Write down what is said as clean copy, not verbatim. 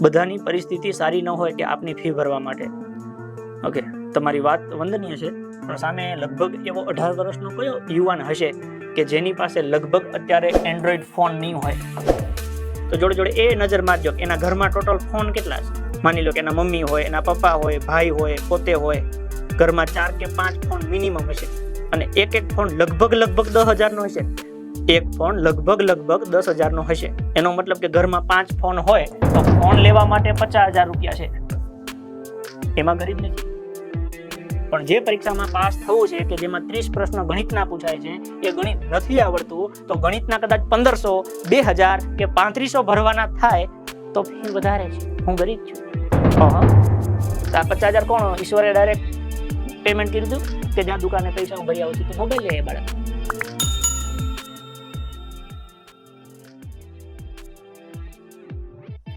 બધાની પરિસ્થિતિ સારી ન હોય કે આપની ફી ભરવા માટે. ઓકે, તમારી વાત વંદનીય છે, પણ સામે લગભગ એવો 18 વર્ષનો કયો યુવાન હશે કે જેની પાસે લગભગ અત્યારે એન્ડ્રોઈડ ફોન નહીં હોય? તો જોડે જોડે એ નજર મારજો કે એના ઘરમાં ટોટલ ફોન કેટલા છે. માની લો કે એના મમ્મી હોય, એના પપ્પા હોય, ભાઈ હોય, પોતે હોય, ઘરમાં 4 કે 5 ફોન મિનિમમ હશે, અને એક ફોન લગભગ 10,000 નો હશે. એક ફોન લગભગ 10,000 નો હશે. એનો મતલબ કે ઘરમાં 5 ફોન હોય તો ફોન લેવા માટે 50,000 રૂપિયા છે. એમાં ગરીબ નથી. પણ જે પરીક્ષામાં પાસ થવું છે કે જેમાં 30 પ્રશ્ન ગણિતના પૂછાય છે, એ ગણિત નથી આવડતું, તો ગણિતના કદાચ 1500, 2000 કે 3500 ભરવાના થાય તો ફી વધારે છે. હું ગરીબ છું. આ 50,000 કોણ ઈશ્વરે ડાયરેક્ટ પેમેન્ટ કર્યું હતું કે જ્યાં દુકાને પૈસા હું ભરી આવું છું, તો મોબાઈલ લે બાળક.